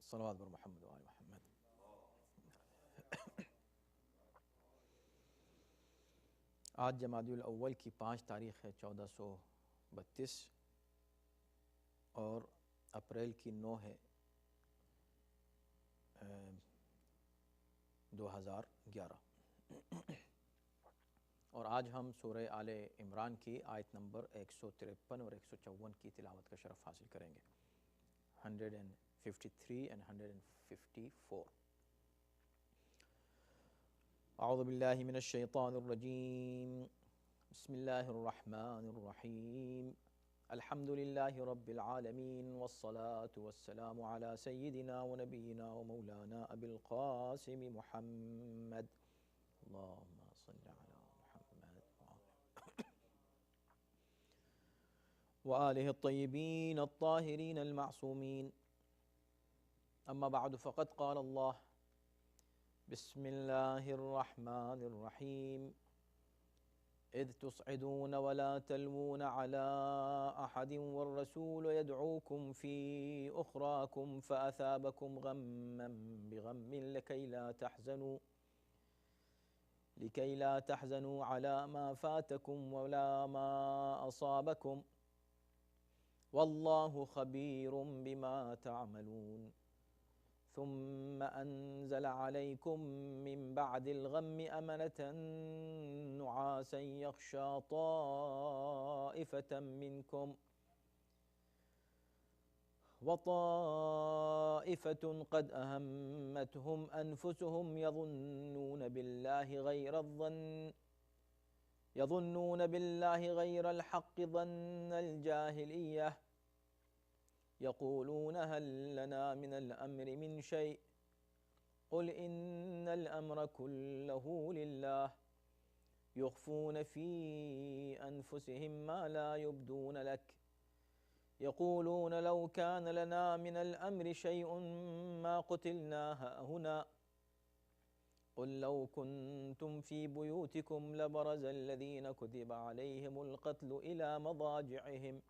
صلوات بر محمد و آل محمد۔ آج جمادی الاول کی 5 تاریخ ہے 1432 اور اپریل کی 9 ہے 2011، اور آج ہم سورہ آل عمران کی آیت نمبر 153 اور 154 کی تلاوت کا شرف حاصل کریں گے۔ 153 and 154۔ اعوذ باللہ من الشیطان الرجیم، بسم اللہ الرحمن الرحیم، الحمد للہ رب العالمین، والصلاة والسلام علی سیدنا و نبینا و مولانا ابی القاسم محمد، اللہم صل علی وآلہ الطیبین الطاہرین المعصومین، اما بعد فقد قال اللہ بسم اللہ الرحمن الرحیم، اذ تصعدون ولا تلوون على احد والرسول يدعوكم في اخراكم فأثابكم غما بغم لكي لا تحزنوا على ما فاتكم ولا ما أصابكم والله خبير بما تعملون، ثم أنزل عليكم من بعد الغم أمنة نعاسا يغشى طائفة منكم وطائفة قد أهمتهم أنفسهم يظنون بالله غير الحق ظن الجاهلية، يقولون هل لنا من الأمر من شيء قل إن الأمر كله لله، يخفون في أنفسهم ما لا يبدون لك، يقولون لو كان لنا من الأمر شيء ما قتلنا هاهنا، قل لو كنتم في بيوتكم لبرز الذين كتب عليهم القتل إلى مضاجعهم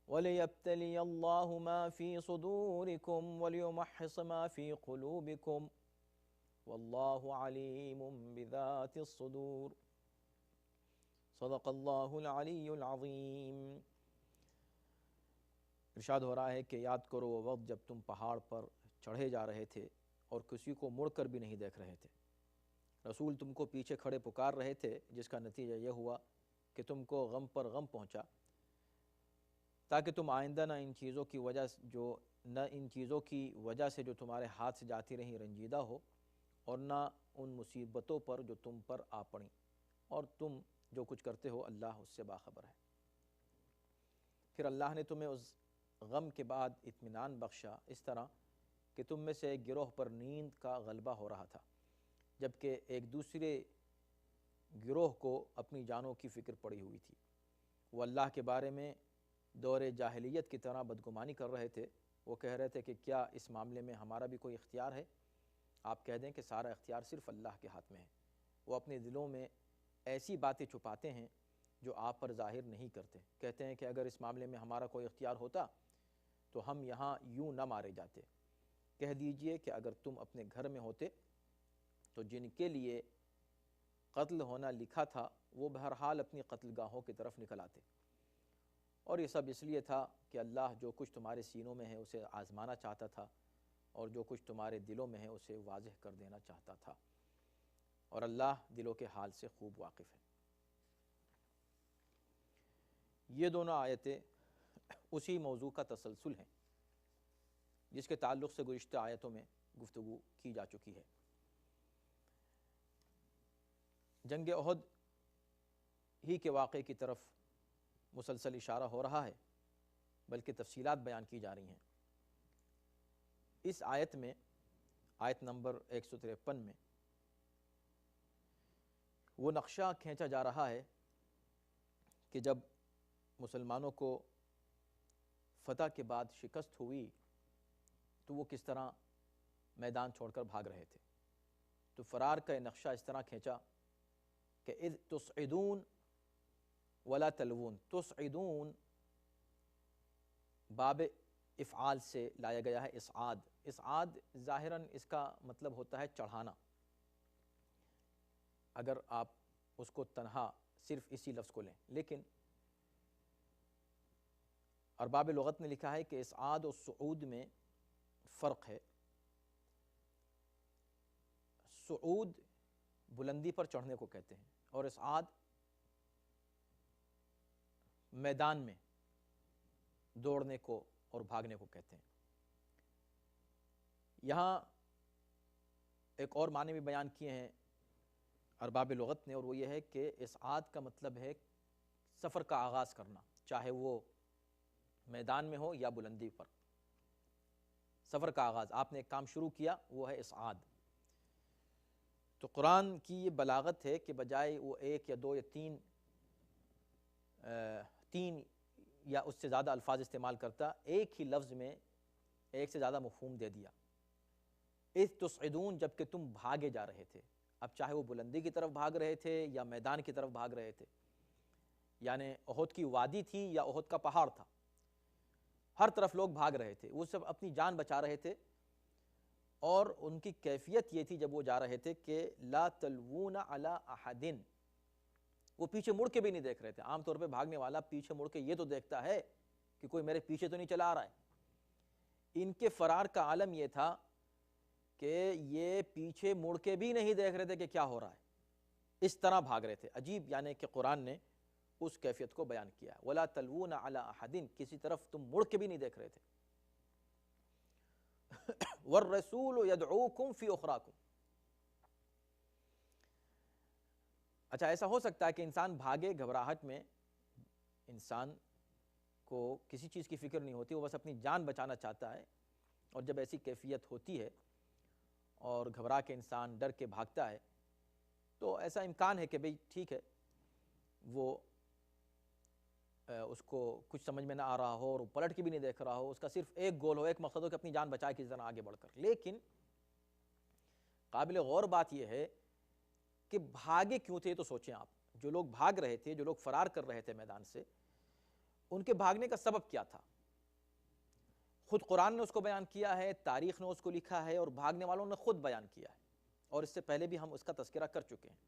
وليبتلي الله ما في صدوركم وليمحص ما في قلوبكم والله عليم بذات الصدور، صدق اللہ العلی العظیم۔ ارشاد ہو رہا ہے کہ یاد کرو وہ وقت جب تم پہاڑ پر چڑھے جا رہے تھے اور کسی کو مڑ کر بھی نہیں دیکھ رہے تھے، رسول تم کو پیچھے کھڑے پکار رہے تھے، جس کا نتیجہ یہ ہوا کہ تم کو غم پر غم پہنچا، تاکہ تم آئندہ نہ ان چیزوں کی وجہ سے جو تمہارے ہاتھ سے جاتی رہیں رنجیدہ ہو، اور نہ ان مصیبتوں پر جو تم پر آ پڑیں، اور تم جو کچھ کرتے ہو اللہ اس سے باخبر ہے۔ پھر اللہ نے تمہیں اس غم کے بعد اطمینان بخشا، اس طرح کہ تم میں سے ایک گروہ پر نیند کا غلبہ ہو رہا تھا، جبکہ ایک دوسرے گروہ کو اپنی جانوں کی فکر پڑی ہوئی تھی۔ وہ اللہ کے بارے میں دور جاہلیت کی طرح بدگمانی کر رہے تھے، وہ کہہ رہے تھے کہ کیا اس معاملے میں ہمارا بھی کوئی اختیار ہے؟ آپ کہہ دیں کہ سارا اختیار صرف اللہ کے ہاتھ میں ہے، وہ اپنے دلوں میں ایسی باتیں چھپاتے ہیں جو آپ پر ظاہر نہیں کرتے، کہتے ہیں کہ اگر اس معاملے میں ہمارا کوئی اختیار ہوتا تو ہم یہاں یوں نہ مارے جاتے۔ کہہ دیجئے کہ اگر تم اپنے گھر میں ہوتے تو جن کے لیے قتل ہونا لکھا تھا وہ بہرحال اپنی قتل گاہوں کی طرف نکل آتے، اور یہ سب اس لیے تھا کہ اللہ جو کچھ تمہارے سینوں میں ہے اسے آزمانا چاہتا تھا، اور جو کچھ تمہارے دلوں میں ہے اسے واضح کر دینا چاہتا تھا، اور اللہ دلوں کے حال سے خوب واقف ہے۔ یہ دونوں آیتیں اسی موضوع کا تسلسل ہیں جس کے تعلق سے گزشتہ آیتوں میں گفتگو کی جا چکی ہے۔ جنگ احد ہی کے واقعے کی طرف مسلسل اشارہ ہو رہا ہے، بلکہ تفصیلات بیان کی جا رہی ہیں۔ اس آیت میں، آیت نمبر 153 میں، وہ نقشہ کھینچا جا رہا ہے کہ جب مسلمانوں کو فتح کے بعد شکست ہوئی تو وہ کس طرح میدان چھوڑ کر بھاگ رہے تھے۔ تو فرار کا نقشہ اس طرح کھینچا کہ اذ تصعدون ولا تلوون، تصعدون باب افعال سے لایا گیا ہے اسعاد۔ اسعاد ظاہراً اس کا مطلب ہوتا ہے چڑھانا، اگر آپ اس کو تنہا صرف اسی لفظ کو لیں، لیکن ارباب لغت نے لکھا ہے کہ اسعاد و صعود میں فرق ہے۔ صعود بلندی پر چڑھنے کو کہتے ہیں، اور اسعاد میدان میں دوڑنے کو اور بھاگنے کو کہتے ہیں۔ یہاں ایک اور معنی بھی بیان کیے ہیں ارباب لغت نے، اور وہ یہ ہے کہ اسعاد کا مطلب ہے سفر کا آغاز کرنا، چاہے وہ میدان میں ہو یا بلندی پر، سفر کا آغاز، آپ نے ایک کام شروع کیا، وہ ہے اسعاد۔ تو قرآن کی یہ بلاغت ہے کہ بجائے وہ ایک یا دو یا تین یا اس سے زیادہ الفاظ استعمال کرتا، ایک ہی لفظ میں ایک سے زیادہ مفہوم دے دیا۔ اذ تصعدون، جب کہ تم بھاگے جا رہے تھے، اب چاہے وہ بلندی کی طرف بھاگ رہے تھے یا میدان کی طرف بھاگ رہے تھے، یعنی احد کی وادی تھی یا احد کا پہاڑ تھا، ہر طرف لوگ بھاگ رہے تھے، وہ سب اپنی جان بچا رہے تھے، اور ان کی کیفیت یہ تھی جب وہ جا رہے تھے کہ لا تلوون علی احد، وہ پیچھے مڑ کے بھی نہیں دیکھ رہے تھے۔ عام طور پہ بھاگنے والا پیچھے مڑ کے یہ تو دیکھتا ہے کہ کوئی میرے پیچھے تو نہیں چلا آ رہا ہے۔ ان کے فرار کا عالم یہ تھا کہ یہ پیچھے مڑ کے بھی نہیں دیکھ رہے تھے کہ کیا ہو رہا ہے، اس طرح بھاگ رہے تھے۔ عجیب، یعنی کہ قرآن نے اس کیفیت کو بیان کیا، وَلَا تَلْوُونَ عَلَىٰ أَحَدٍ، کسی طرف تم مڑ کے بھی نہیں دیکھ رہے تھے۔ وَالرَّسُولُ يَدْعُوكُمْ فِي أُخْرَاكُمْ، اچھا ایسا ہو سکتا ہے کہ انسان بھاگے، گھبراہٹ میں انسان کو کسی چیز کی فکر نہیں ہوتی، وہ بس اپنی جان بچانا چاہتا ہے، اور جب ایسی کیفیت ہوتی ہے اور گھبرا کے انسان ڈر کے بھاگتا ہے تو ایسا امکان ہے کہ بھئی ٹھیک ہے، وہ اس کو کچھ سمجھ میں نہ آ رہا ہو اور پلٹ کے بھی نہیں دیکھ رہا ہو، اس کا صرف ایک گول ہو، ایک مقصد ہو کہ اپنی جان بچائے کسی طرح آگے بڑھ کر۔ لیکن قابل غور بات یہ ہے کہ بھاگے کیوں تھے، تو سوچیں آپ، جو لوگ بھاگ رہے تھے، جو لوگ فرار کر رہے تھے میدان سے، ان کے بھاگنے کا سبب کیا تھا؟ خود قرآن نے اس کو بیان کیا ہے، تاریخ نے اس کو لکھا ہے، اور بھاگنے والوں نے خود بیان کیا ہے، اور اس سے پہلے بھی ہم اس کا تذکرہ کر چکے ہیں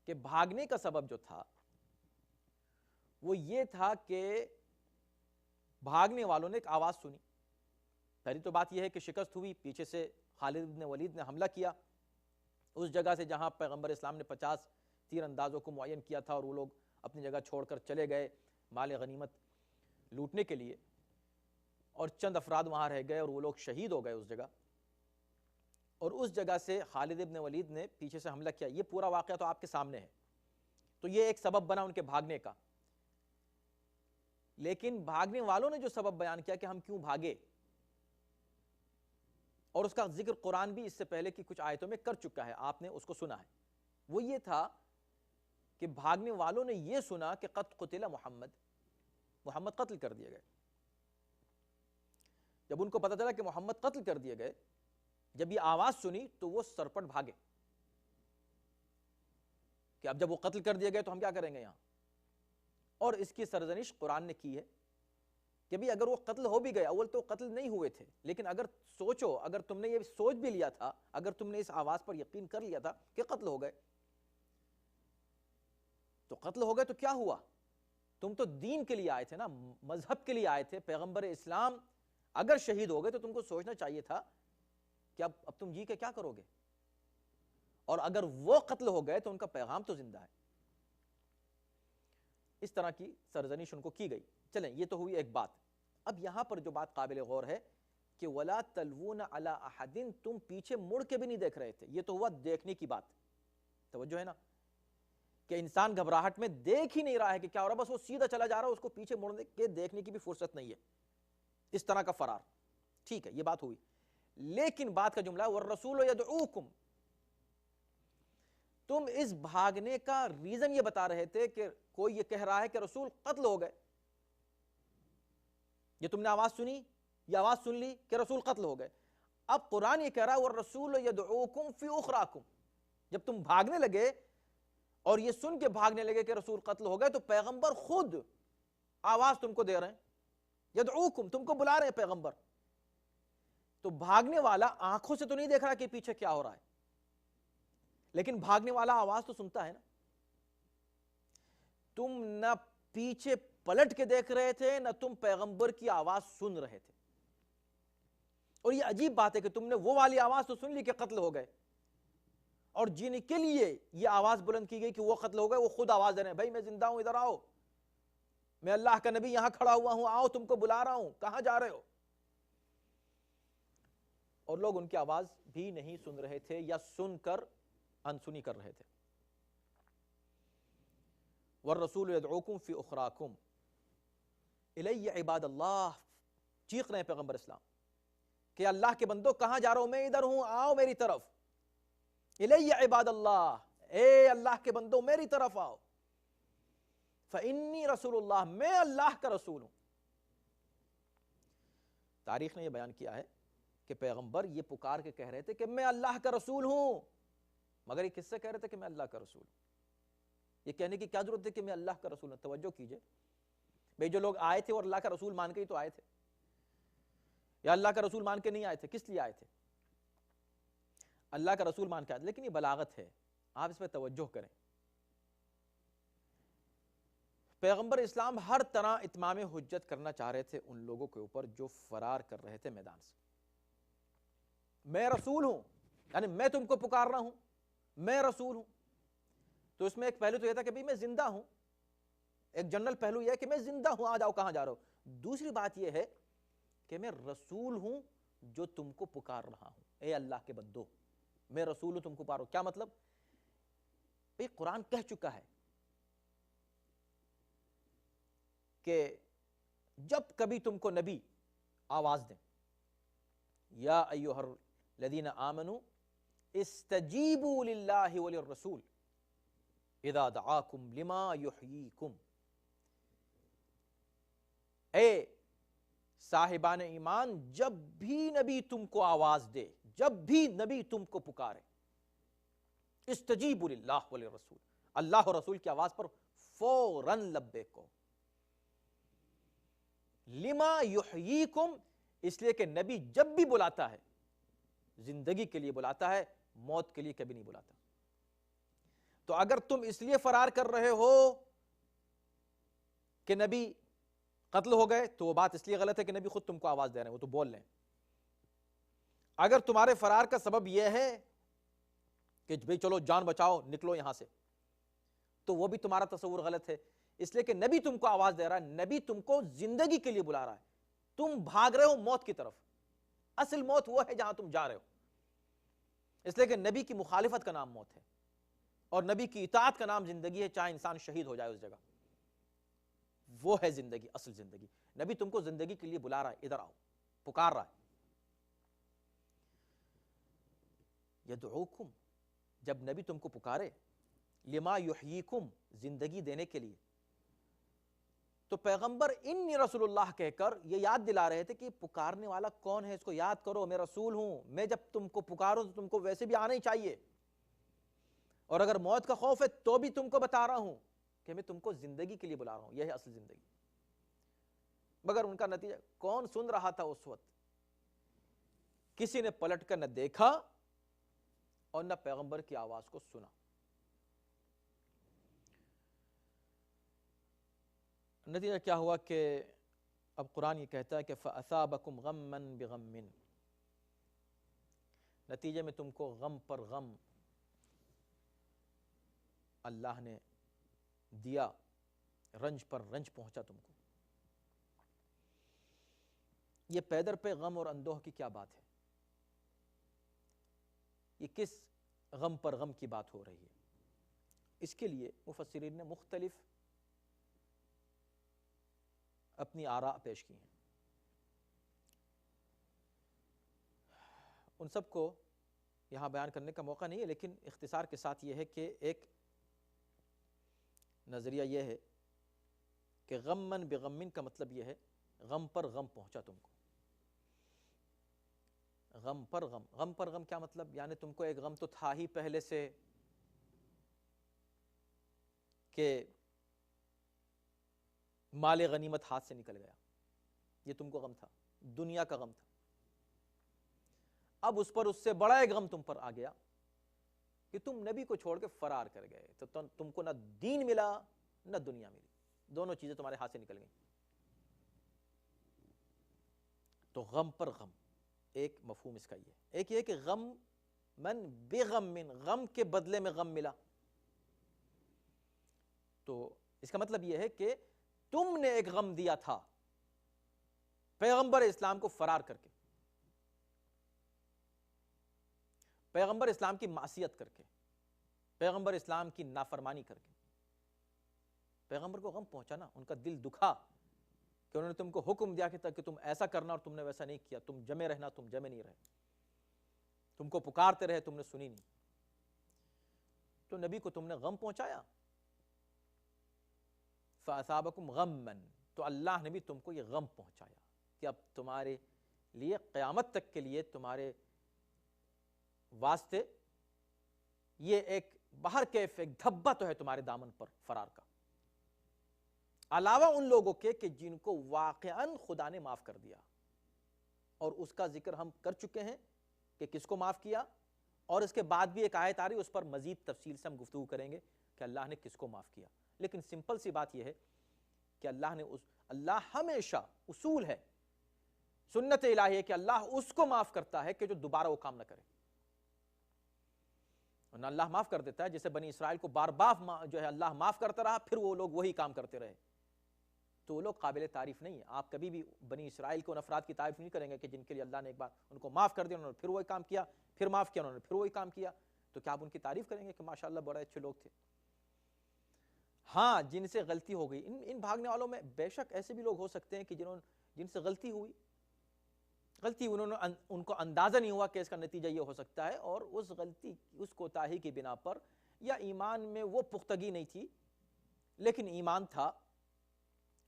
کہ بھاگنے کا سبب جو تھا وہ یہ تھا کہ بھاگنے والوں نے ایک آواز سنی۔ پہلی تو بات یہ ہے کہ شکست ہوئی، پیچھے سے خالد بن ولید نے حملہ کیا اس جگہ سے جہاں پیغمبر اسلام نے 50 تیر اندازوں کو معین کیا تھا، اور وہ لوگ اپنی جگہ چھوڑ کر چلے گئے مال غنیمت لوٹنے کے لیے، اور چند افراد وہاں رہ گئے اور وہ لوگ شہید ہو گئے اس جگہ، اور اس جگہ سے خالد بن ولید نے پیچھے سے حملہ کیا۔ یہ پورا واقعہ تو آپ کے سامنے ہے، تو یہ ایک سبب بنا ان کے بھاگنے کا۔ لیکن بھاگنے والوں نے جو سبب بیان کیا کہ ہم کیوں بھاگے، اور اس کا ذکر قرآن بھی اس سے پہلے کی کچھ آیتوں میں کر چکا ہے، آپ نے اس کو سنا ہے، وہ یہ تھا کہ بھاگنے والوں نے یہ سنا کہ قد قتل محمد قتل کر دیے گئے۔ جب ان کو پتہ چلا کہ محمد قتل کر دیے گئے، جب یہ آواز سنی تو وہ سرپٹ بھاگے کہ اب جب وہ قتل کر دیے گئے تو ہم کیا کریں گے یہاں۔ اور اس کی سرزنش قرآن نے کی ہے کہ بھی اگر وہ قتل ہو بھی گئے، اول تو قتل نہیں ہوئے تھے، لیکن اگر سوچو، اگر تم نے یہ سوچ بھی لیا تھا، اگر تم نے اس آواز پر یقین کر لیا تھا کہ قتل ہو گئے، تو قتل ہو گئے تو کیا ہوا؟ تم تو دین کے لیے آئے تھے نا، مذہب کے لیے آئے تھے، پیغمبر اسلام اگر شہید ہو گئے تو تم کو سوچنا چاہیے تھا کہ اب تم جی کے کیا کرو گے، اور اگر وہ قتل ہو گئے تو ان کا پیغام تو زندہ ہے۔ اس طرح کی سرزنش ان کو کی گئی۔ چلیں، یہ تو ہوئی ایک بات۔ اب یہاں پر جو بات قابل غور ہے کہ وَلَا تَلْوُونَ عَلَىٰ أَحَدٍ، تم پیچھے مڑ کے بھی نہیں دیکھ رہے تھے، یہ تو ہوا دیکھنے کی بات، توجہ ہے نا، کہ انسان گھبراہٹ میں دیکھ ہی نہیں رہا ہے کہ کیا ہو رہا، بس وہ سیدھا چلا جا رہا ہے، اس کو پیچھے مڑنے کے دیکھنے کی بھی فرصت نہیں ہے، اس طرح کا فرار۔ ٹھیک ہے، یہ بات ہوئی، لیکن بات کا جملہ وَالرَّسُولُ يَدْعُوكُمْ، تم اس بھاگنے کا ریزن یہ بتا رہے تھے کہ کوئی یہ کہہ رہا ہے کہ رسول قتل ہو گئے، یہ تم نے آواز سنی، یہ آواز سن لی کہ رسول قتل ہو گئے۔ اب قرآن یہ کہہ رہا ہے وَالرَّسُولُ يَدْعُوكُمْ فِي أُخْرَاكُمْ، جب تم بھاگنے لگے اور یہ سن کے بھاگنے لگے کہ رسول قتل ہو گئے، تو پیغمبر خود آواز تم کو دے رہے ہیں یدعوکم، تم کو بلا رہے ہیں پیغمبر. تو بھاگنے والا آنکھوں سے تو نہیں دیکھ رہا کہ پیچھے کیا ہو رہا ہے، لیکن بھاگنے والا آواز تو سنتا ہے نا. تم نہ پیچھے پلٹ کے دیکھ رہے تھے، نہ تم پیغمبر کی آواز سن رہے تھے. اور یہ عجیب بات ہے کہ تم نے وہ والی آواز تو سن لی کہ قتل ہو گئے، اور جن کے لیے یہ آواز بلند کی گئی کہ وہ قتل ہو گئے، وہ خود آواز دے رہے ہیں، بھائی میں زندہ ہوں، ادھر آؤ، میں اللہ کا نبی یہاں کھڑا ہوا ہوں، آؤ تم کو بلا رہا ہوں، کہاں جا رہے ہو؟ اور لوگ ان کی آواز بھی نہیں سن رہے تھے، یا سن کر انسنی کر رہے تھے. والرسول یدعوکم فی اخراکم الی عباد اللہ، چیخ رہے ہیں پیغمبر اسلام کہ اللہ کے بندو کہاں جا رہا ہوں، میں ادھر ہوں، آؤ میری طرف. الی عباد اللہ، اے اللہ کے بندو میری طرف آؤ. فانی رسول اللہ، میں اللہ کا رسول ہوں. تاریخ نے یہ بیان کیا ہے کہ پیغمبر یہ پکار کے کہہ رہے تھے کہ میں اللہ کا رسول ہوں، مگر یہ کس سے کہہ رہے تھے کہ میں اللہ کا رسول ہوں؟ یہ کہنے کی کیا ضرورت ہے کہ میں اللہ کا رسول ہوں؟ توجہ کیجئے بھئی، جو لوگ آئے تھے اور اللہ کا رسول مان کے ہی تو آئے تھے، یا اللہ کا رسول مان کے نہیں آئے تھے، کس لیے آئے تھے؟ اللہ کا رسول مان کے آئے تھے. لیکن یہ بلاغت ہے، آپ اس پہ توجہ کریں. پیغمبر اسلام ہر طرح اتمام حجت کرنا چاہ رہے تھے ان لوگوں کے اوپر جو فرار کر رہے تھے میدان سے. میں رسول ہوں، یعنی میں تم کو پکار رہا ہوں، میں رسول ہوں. تو اس میں ایک پہلو تو یہ تھا کہ بھئی میں زندہ ہوں، ایک جنرل پہلو یہ ہے کہ میں زندہ ہوں، آ جاؤ کہاں جا رہا ہو. دوسری بات یہ ہے کہ میں رسول ہوں جو تم کو پکار رہا ہوں. اے اللہ کے بندو، میں رسول ہوں، تم کو پکارو. کیا مطلب؟ بھئی قرآن کہہ چکا ہے کہ جب کبھی تم کو نبی آواز دیں، یا ایھا الذین آمنوا استجیبوا للہ وللرسول اذا دعاکم لما یحییکم، اے صاحبان ایمان، جب بھی نبی تم کو آواز دے، جب بھی نبی تم کو پکارے، استجیبوا للہ وللرسول، اللہ اور رسول کی آواز پر فوراً لبیک کو. لما یحییکم، اس لیے کہ نبی جب بھی بلاتا ہے زندگی کے لیے بلاتا ہے، موت کے لیے کبھی نہیں بلاتا. تو اگر تم اس لیے فرار کر رہے ہو کہ نبی قتل ہو گئے، تو وہ بات اس لیے غلط ہے کہ نبی خود تم کو آواز دے رہے ہیں، وہ تو بول لیں. اگر تمہارے فرار کا سبب یہ ہے کہ بھئی چلو جان بچاؤ، نکلو یہاں سے، تو وہ بھی تمہارا تصور غلط ہے، اس لیے کہ نبی تم کو آواز دے رہا ہے، نبی تم کو زندگی کے لیے بلا رہا ہے. تم بھاگ رہے ہو موت کی طرف، اصل موت وہ ہے جہاں تم جا رہے ہو. اس لیے کہ نبی کی مخالفت کا نام موت ہے، اور نبی کی اطاعت کا نام زندگی ہے، چاہے انسان شہید ہو جائے اس جگہ. وہ ہے زندگی، اصل زندگی. نبی تم کو زندگی کے لیے بلا رہا ہے، ادھر آؤ، پکار رہا ہے. یدعوکم، جب نبی تم کو پکارے، لما یحییکم، زندگی دینے کے لیے، تو پیغمبر انی رسول اللہ کہہ کر یہ یاد دلا رہے تھے کہ پکارنے والا کون ہے، اس کو یاد کرو، میں رسول ہوں، میں جب تم کو پکاروں تو تم کو ویسے بھی آنا ہی چاہیے، اور اگر موت کا خوف ہے تو بھی تم کو بتا رہا ہوں کہ میں تم کو زندگی کے لیے بلا رہا ہوں، یہ ہے اصل زندگی. مگر ان کا نتیجہ کون سن رہا تھا اس وقت؟ کسی نے پلٹ کر نہ دیکھا اور نہ پیغمبر کی آواز کو سنا. نتیجہ کیا ہوا کہ اب قرآن یہ کہتا ہے کہ فَأَثَابَكُمْ غَمًّا بِغَمٍّ، نتیجے میں تم کو غم پر غم اللہ نے دیا، رنج پر رنج پہنچا تم کو. یہ پیدر پہ غم اور اندوہ کی کیا بات ہے؟ یہ کس غم پر غم کی بات ہو رہی ہے؟ اس کے لیے مفسرین نے مختلف اپنی آراء پیش کی ہیں. ان سب کو یہاں بیان کرنے کا موقع نہیں ہے، لیکن اختصار کے ساتھ یہ ہے کہ ایک نظریہ یہ ہے کہ غمن بغمن کا مطلب یہ ہے غم پر غم پہنچا تم کو. غم پر غم، غم پر غم کیا مطلب؟ یعنی تم کو ایک غم تو تھا ہی پہلے سے کہ مال غنیمت ہاتھ سے نکل گیا، یہ تم کو غم تھا، دنیا کا غم تھا. اب اس سے بڑا ایک غم تم پر آ گیا کہ تم نبی کو چھوڑ کے فرار کر گئے، تو تم کو نہ دین ملا نہ دنیا ملی، دونوں چیزیں تمہارے ہاتھ سے نکل گئیں. تو غم پر غم، ایک مفہوم اس کا یہ. ایک یہ کہ غم من بغم، من غم کے بدلے میں غم ملا. تو اس کا مطلب یہ ہے کہ تم نے ایک غم دیا تھا پیغمبر اسلام کو فرار کر کے، پیغمبر اسلام کی معصیت کر کے، پیغمبر اسلام کی نافرمانی کر کے. پیغمبر کو غم پہنچانا، ان کا دل دکھا کہ انہوں نے تم کو حکم دیا کہ تم ایسا کرنا اور تم نے ویسا نہیں کیا، تم جمے رہنا، تم جمے نہیں رہے، تم کو پکارتے رہے، تم نے سنی نہیں. تو نبی کو تم نے غم پہنچایا. فَأَثَابَكُمْ غَمًّا، تو اللہ نے بھی تم کو یہ غم پہنچایا کہ اب تمہارے لیے قیامت تک کے لیے تمہارے واسطے یہ ایک باہر کیف، ایک دھبا تو ہے تمہارے دامن پر فرار کا، علاوہ ان لوگوں کے کہ جن کو واقعاً خدا نے معاف کر دیا. اور اس کا ذکر ہم کر چکے ہیں کہ کس کو معاف کیا، اور اس کے بعد بھی ایک آیت آ رہی، اس پر مزید تفصیل سے ہم گفتگو کریں گے کہ اللہ نے کس کو معاف کیا. لیکن سمپل سی بات یہ ہے کہ اللہ ہمیشہ، اصول ہے، سنت الہی ہے کہ اللہ اس کو معاف کرتا ہے کہ جو دوبارہ وہ کام نہ کرے. ورنہ اللہ معاف کر دیتا ہے، جیسے بنی اسرائیل کو بار بار جو ہے اللہ معاف کرتا رہا، پھر وہ لوگ وہی کام کرتے رہے، تو وہ لوگ قابل تعریف نہیں ہیں. آپ کبھی بھی بنی اسرائیل کے ان افراد کی تعریف نہیں کریں گے کہ جن کے لیے اللہ نے ایک بار ان کو معاف کر دیا، انہوں نے پھر وہی کام کیا، پھر معاف کیا، انہوں نے پھر وہی کام کیا. تو کیا آپ ان کی تعریف کریں گے کہ ماشاءاللہ بڑے اچھے لوگ تھے؟ ہاں، جن سے غلطی ہو گئی، ان بھاگنے والوں میں بے شک ایسے بھی لوگ ہو سکتے ہیں کہ جن سے غلطی ہوئی، ان کو اندازہ نہیں ہوا کہ اس کا نتیجہ یہ ہو سکتا ہے، اور اس غلطی، اس کوتاہی کی بنا پر، یا ایمان میں وہ پختگی نہیں تھی لیکن ایمان تھا،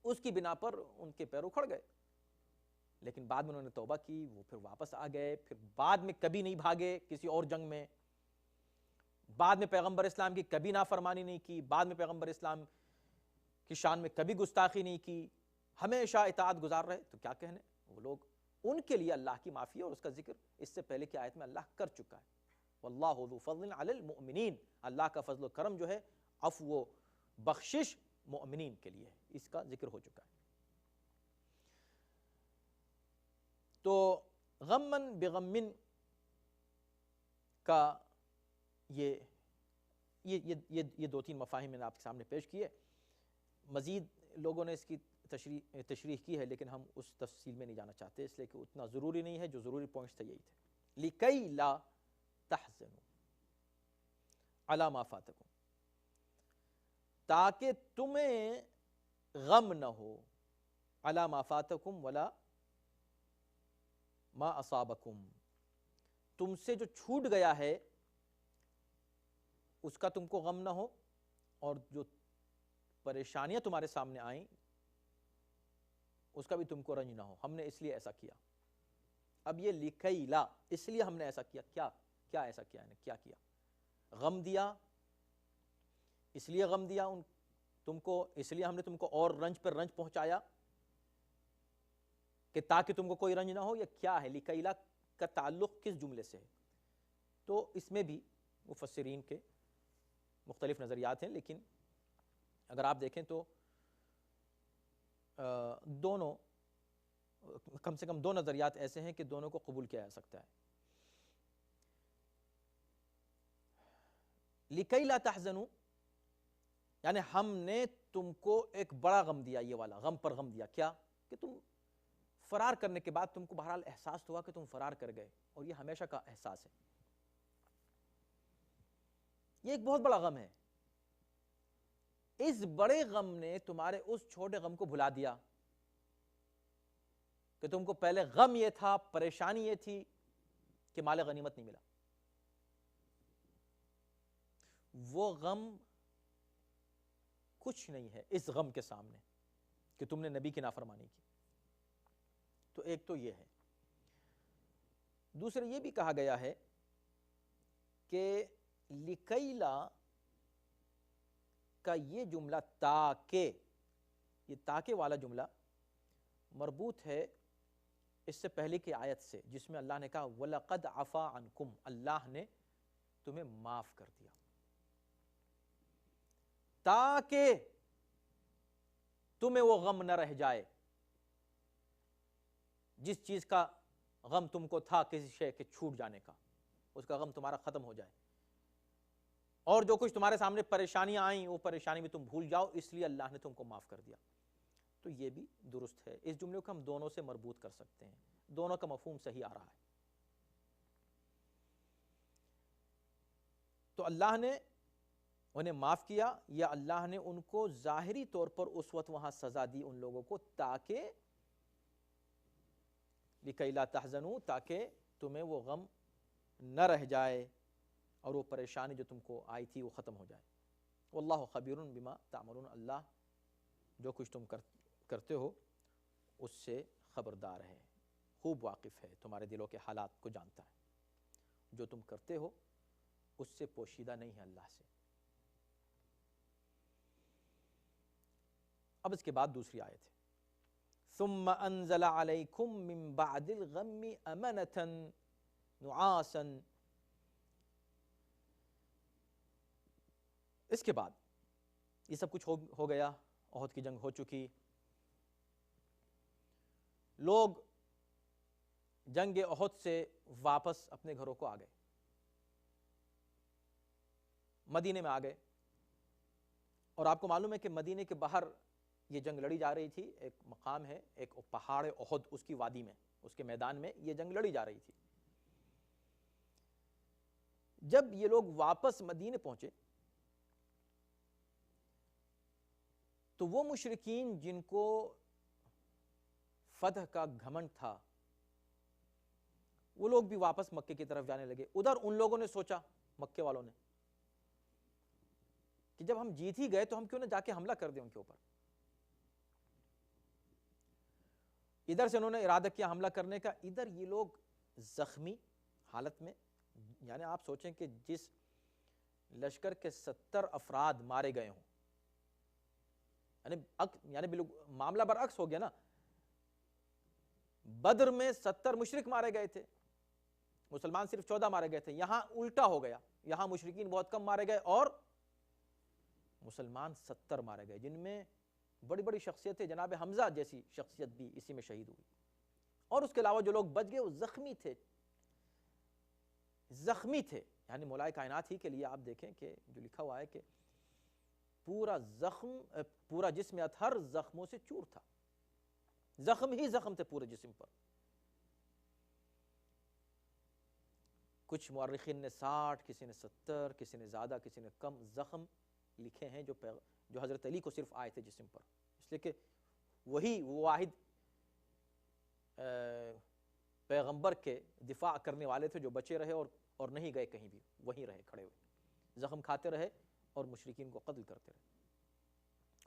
اس کی بنا پر ان کے پیر اکھڑ گئے. لیکن بعد میں انہوں نے توبہ کی، وہ پھر واپس آ گئے، پھر بعد میں کبھی نہیں بھاگے کسی اور جنگ میں، بعد میں پیغمبر اسلام کی کبھی نافرمانی نہیں کی، بعد میں پیغمبر اسلام کی شان میں کبھی گستاخی نہیں کی، ہمیشہ اطاعت گزار رہے. تو کیا کہنے وہ لوگ، ان کے لیے اللہ کی معافی ہے، اور اس کا ذکر اس سے پہلے کی آیت میں اللہ کر چکا ہے. واللہ ذو فضل علی المؤمنین، اللہ کا فضل و کرم جو ہے، عفو و بخشش مؤمنین کے لیے ہے، اس کا ذکر ہو چکا ہے. تو غمن بغمن کا یہ دو تین مفاہیم میں نے آپ کے سامنے پیش کیے. مزید لوگوں نے اس کی تشریح کی ہے، لیکن ہم اس تفصیل میں نہیں جانا چاہتے، اس لیے کہ اتنا ضروری نہیں ہے. جو ضروری پوائنٹس تھے یہی تھے. لِكَيْ لَا تَحْزَنُوا عَلَى مَا فَاتَكُمْ، تاکہ تمہیں غم نہ ہو، عَلَى مَا فَاتَكُمْ وَلَا مَا أَصَابَكُمْ، تم سے جو چھوٹ گیا ہے اس کا تم کو غم نہ ہو، اور جو پریشانیاں تمہارے سامنے آئیں اس کا بھی تم کو رنج نہ ہو. ہم نے اس لیے ایسا کیا. اب یہ لِكَيْ لَا، اس لیے ہم نے ایسا کیا. کیا ایسا کیا ہے؟ کیا کیا؟ غم دیا، اس لیے غم دیا تم کو، اس لیے ہم نے تم کو اور رنج پر رنج پہنچایا کہ تاکہ تم کو کوئی رنج نہ ہو. یا کیا ہے لِكَيْ لَا کا تعلق کس جملے سے ہے؟ تو اس میں بھی مفسرین کے مختلف نظریات ہیں، لیکن اگر آپ دیکھیں تو دونوں، کم سے کم دو نظریات ایسے ہیں کہ دونوں کو قبول کیا جا سکتا ہے. لِكَيْ لَا تَحْزَنُوا یعنی ہم نے تم کو ایک بڑا غم دیا، یہ والا غم پر غم دیا. کیا؟ کہ تم فرار کرنے کے بعد تم کو بہرحال احساس ہوا کہ تم فرار کر گئے، اور یہ ہمیشہ کا احساس ہے. یہ ایک بہت بڑا غم ہے. اس بڑے غم نے تمہارے اس چھوٹے غم کو بھلا دیا کہ تم کو پہلے غم یہ تھا، پریشانی یہ تھی کہ مال غنیمت نہیں ملا. وہ غم کچھ نہیں ہے اس غم کے سامنے کہ تم نے نبی کی نافرمانی کی. تو ایک تو یہ ہے. دوسرے یہ بھی کہا گیا ہے کہ لِكَيْ لَا کا یہ جملہ تاکہ، یہ تاکہ والا جملہ مربوط ہے اس سے پہلے کی آیت سے جس میں اللہ نے کہا وَلَقَدْ عَفَا عَنْكُمْ، اللہ نے تمہیں معاف کر دیا، تاکہ تمہیں وہ غم نہ رہ جائے جس چیز کا غم تم کو تھا کسی شے کے چھوٹ جانے کا، اس کا غم تمہارا ختم ہو جائے، اور جو کچھ تمہارے سامنے پریشانیاں آئیں وہ پریشانی بھی تم بھول جاؤ، اس لیے اللہ نے تم کو معاف کر دیا۔ تو یہ بھی درست ہے، اس جملے کو ہم دونوں سے مربوط کر سکتے ہیں، دونوں کا مفہوم صحیح آ رہا ہے۔ تو اللہ نے انہیں معاف کیا، یا اللہ نے ان کو ظاہری طور پر اس وقت وہاں سزا دی ان لوگوں کو، تاکہ لِكَيْ لَا تَحْزَنُوا، تاکہ تمہیں وہ غم نہ رہ جائے اور وہ پریشانی جو تم کو آئی تھی وہ ختم ہو جائے۔ واللہ خبیر بما تعملون، اللہ جو کچھ تم کرتے ہو اس سے خبردار ہے، خوب واقف ہے، تمہارے دلوں کے حالات کو جانتا ہے، جو تم کرتے ہو اس سے پوشیدہ نہیں ہے اللہ سے۔ اب اس کے بعد دوسری آیت ہے ثم انزل علیکم من بعد الغم امنۃ نعاسا، اس کے بعد یہ سب کچھ ہو گیا، احد کی جنگ ہو چکی، لوگ جنگ احد سے واپس اپنے گھروں کو آ گئے، مدینے میں آ گئے، اور آپ کو معلوم ہے کہ مدینے کے باہر یہ جنگ لڑی جا رہی تھی، ایک مقام ہے، ایک پہاڑ احد، اس کی وادی میں، اس کے میدان میں یہ جنگ لڑی جا رہی تھی۔ جب یہ لوگ واپس مدینے پہنچے تو وہ مشرکین جن کو فتح کا گھمنڈ تھا وہ لوگ بھی واپس مکے کی طرف جانے لگے۔ ادھر ان لوگوں نے سوچا، مکے والوں نے، کہ جب ہم جیت ہی گئے تو ہم کیوں نہ جا کے حملہ کر دیں ان کے اوپر۔ ادھر سے انہوں نے ارادہ کیا حملہ کرنے کا، ادھر یہ لوگ زخمی حالت میں، یعنی آپ سوچیں کہ جس لشکر کے 70 افراد مارے گئے ہوں، یعنی معاملہ برعکس ہو گیا نا، بدر میں 70 مشرک مارے گئے تھے، مسلمان صرف 14 مارے گئے تھے، یہاں الٹا ہو گیا، یہاں مشرکین بہت کم مارے گئے اور مسلمان 70 مارے گئے، جن میں بڑی بڑی شخصیتیں، جناب حمزہ جیسی شخصیت بھی اسی میں شہید ہوئی، اور اس کے علاوہ جو لوگ بچ گئے وہ زخمی تھے، یعنی مولا کائنات ہی کے لیے آپ دیکھیں کہ جو لکھا ہوا ہے کہ پورا جسم اطہر زخموں سے چور تھا، زخم ہی زخم تھے پورے جسم پر۔ کچھ مورخین نے 60، کسی نے 70، کسی نے زیادہ، کسی نے کم زخم لکھے ہیں جو حضرت علی کو صرف آئے تھے جسم پر، اس لیے کہ وہی واحد پیغمبر کے دفاع کرنے والے تھے جو بچے رہے اور نہیں گئے کہیں بھی، وہیں رہے کھڑے ہوئے، زخم کھاتے رہے اور مشرکین کو قتل کرتے رہے،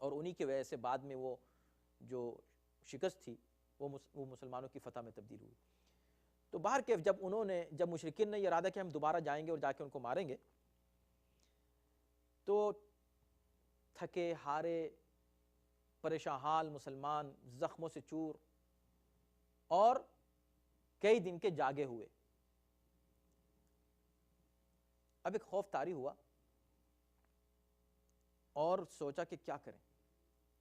اور انہی کی وجہ سے بعد میں وہ جو شکست تھی وہ مسلمانوں کی فتح میں تبدیل ہوئی۔ تو باہر کے جب مشرکین نے یہ ارادہ کہ ہم دوبارہ جائیں گے اور جا کے ان کو ماریں گے، تو تھکے ہارے پریشان حال مسلمان زخموں سے چور اور کئی دن کے جاگے ہوئے، اب ایک خوف طاری ہوا اور سوچا کہ کیا کریں،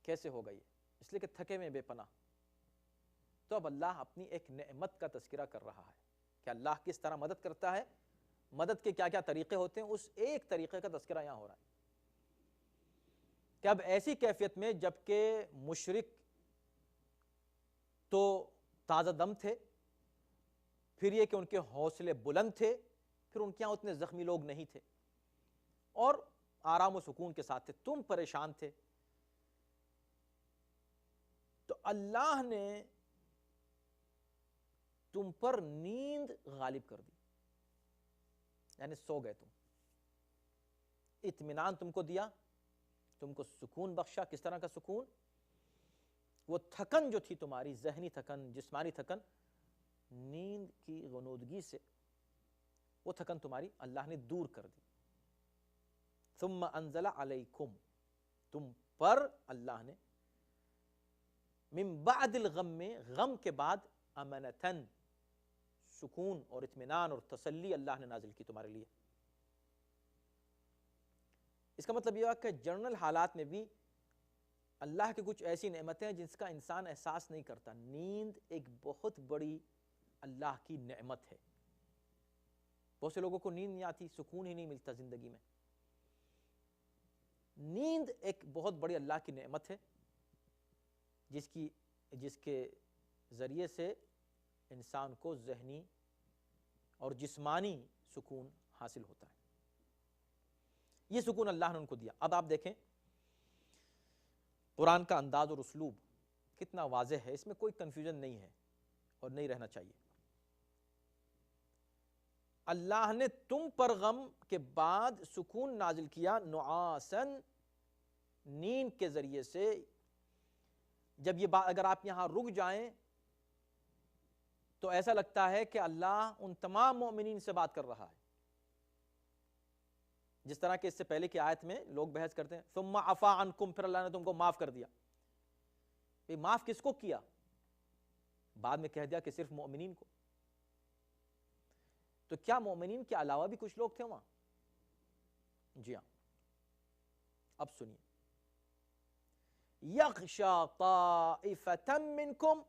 کیسے ہوگا یہ، اس لیے کہ تھکے میں بے پناہ۔ تو اب اللہ اپنی ایک نعمت کا تذکرہ کر رہا ہے کہ اللہ کس طرح مدد کرتا ہے، مدد کے کیا کیا طریقے ہوتے ہیں، اس ایک طریقے کا تذکرہ یہاں ہو رہا ہے کہ اب ایسی کیفیت میں جبکہ مشرک تو تازہ دم تھے، پھر یہ کہ ان کے حوصلے بلند تھے، پھر ان کے یہاں اتنے زخمی لوگ نہیں تھے اور آرام و سکون کے ساتھ تھے، تم پریشان تھے، تو اللہ نے تم پر نیند غالب کر دی، یعنی سو گئے تم، اطمینان تم کو دیا، تم کو سکون بخشا۔ کس طرح کا سکون؟ وہ تھکن جو تھی تمہاری، ذہنی تھکن، جسمانی تھکن، نیند کی غنودگی سے وہ تھکن تمہاری اللہ نے دور کر دی۔ ثم انزل علیکم، تم پر اللہ نے من بعد الغم، غم کے بعد امنتن، سکون اور اطمینان اور تسلی اللہ نے نازل کی تمہارے لیے۔ اس کا مطلب یہ ہوا کہ جنرل حالات میں بھی اللہ کی کچھ ایسی نعمتیں ہیں جس کا انسان احساس نہیں کرتا۔ نیند ایک بہت بڑی اللہ کی نعمت ہے۔ بہت سے لوگوں کو نیند نہیں آتی، سکون ہی نہیں ملتا زندگی میں۔ نیند ایک بہت بڑی اللہ کی نعمت ہے جس کے ذریعے سے انسان کو ذہنی اور جسمانی سکون حاصل ہوتا ہے۔ یہ سکون اللہ نے ان کو دیا۔ اب آپ دیکھیں قرآن کا انداز اور اسلوب کتنا واضح ہے، اس میں کوئی کنفیوژن نہیں ہے اور نہیں رہنا چاہیے۔ اللہ نے تم پر غم کے بعد سکون نازل کیا، نعاسن، نیند کے ذریعے سے۔ جب یہ بات اگر آپ یہاں رک جائیں تو ایسا لگتا ہے کہ اللہ ان تمام مومنین سے بات کر رہا ہے، جس طرح کہ اس سے پہلے کی آیت میں لوگ بحث کرتے ہیں ثم عفا عنکم، پھر اللہ نے تم کو معاف کر دیا۔ معاف کس کو کیا؟ بعد میں کہہ دیا کہ صرف مومنین کو۔ تو کیا مومنین کے علاوہ بھی کچھ لوگ تھے وہاں؟ جی ہاں، اب سنیے، یغشا طائفۃ منکم،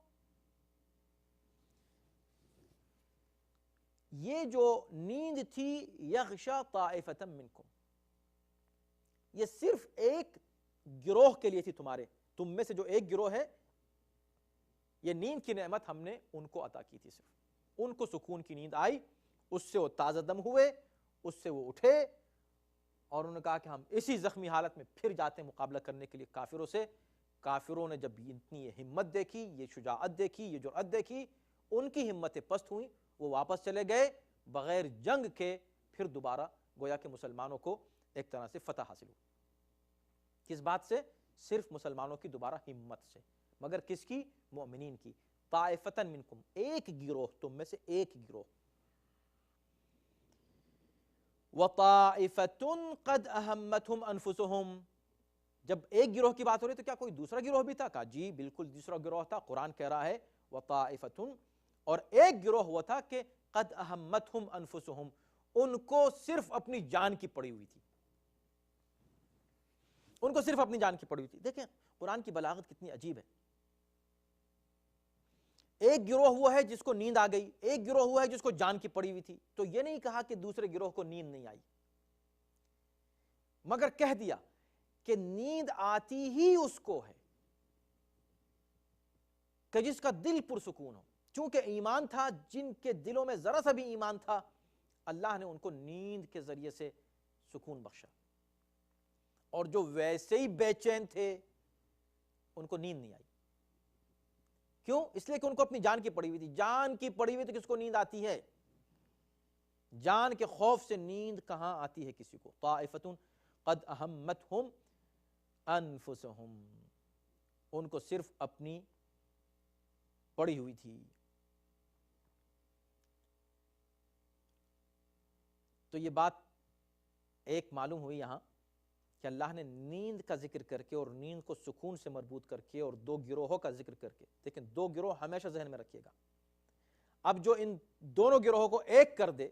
یہ جو نیند تھی یغشا طائفۃ منکم، یہ صرف ایک گروہ کے لیے تھی، تم میں سے جو ایک گروہ ہے، یہ نیند کی نعمت ہم نے ان کو عطا کی تھی۔ صرف ان کو سکون کی نیند آئی، اس سے وہ تازہ دم ہوئے، اس سے وہ اٹھے اور انہوں نے کہا کہ ہم اسی زخمی حالت میں پھر جاتے ہیں مقابلہ کرنے کے لیے کافروں سے۔ کافروں نے جب اتنی یہ ہمت دیکھی، یہ شجاعت دیکھی، یہ جرأت دیکھی، ان کی ہمتیں پست ہوئیں، وہ واپس چلے گئے بغیر جنگ کے۔ پھر دوبارہ گویا کہ مسلمانوں کو ایک طرح سے فتح حاصل ہوئی۔ کس بات سے؟ صرف مسلمانوں کی دوبارہ ہمت سے، مگر کس کی؟ مومنین کی۔ طائفتن منکم، ایک گروہ، تم میں سے ایک گروہ۔ وَطَائِفَةٌ قَدْ أَهَمَّتْهُمْ أَنفُسُهُمْ، جب ایک گروہ کی بات ہو رہی تو کیا کوئی دوسرا گروہ بھی تھا؟ کہا جی بالکل دوسرا گروہ تھا۔ قرآن کہہ رہا ہے وَطَائِفَةٌ، اور ایک گروہ ہوا تھا کہ قَدْ أَهَمَّتْهُمْ أَنفُسُهُمْ، ان کو صرف اپنی جان کی پڑی ہوئی تھی، ان کو صرف اپنی جان کی پڑی ہوئی تھی۔ دیکھیں قرآن کی بلاغت کتنی عجیب ہے۔ ایک گروہ ہوا ہے جس کو نیند آ گئی، ایک گروہ ہوا ہے جس کو جان کی پڑی ہوئی تھی، تو یہ نہیں کہا کہ دوسرے گروہ کو نیند نہیں آئی، مگر کہہ دیا کہ نیند آتی ہی اس کو ہے کہ جس کا دل پرسکون ہو۔ چونکہ ایمان تھا، جن کے دلوں میں ذرا سا بھی ایمان تھا، اللہ نے ان کو نیند کے ذریعے سے سکون بخشا، اور جو ویسے ہی بے چین تھے ان کو نیند نہیں آئی۔ کیوں؟ اس لیے کہ ان کو اپنی جان کی پڑی ہوئی تھی۔ جان کی پڑی ہوئی تو کس کو نیند آتی ہے؟ جان کے خوف سے نیند کہاں آتی ہے کسی کو؟ طائفتun قد اہمتہم انفسہم، ان کو صرف اپنی پڑی ہوئی تھی۔ تو یہ بات ایک معلوم ہوئی یہاں کہ اللہ نے نیند کا ذکر کر کے اور نیند کو سکون سے مربوط کر کے اور دو گروہوں کا ذکر کر کے، لیکن دو گروہ ہمیشہ ذہن میں رکھیے گا۔ اب جو ان دونوں گروہوں کو ایک کر دے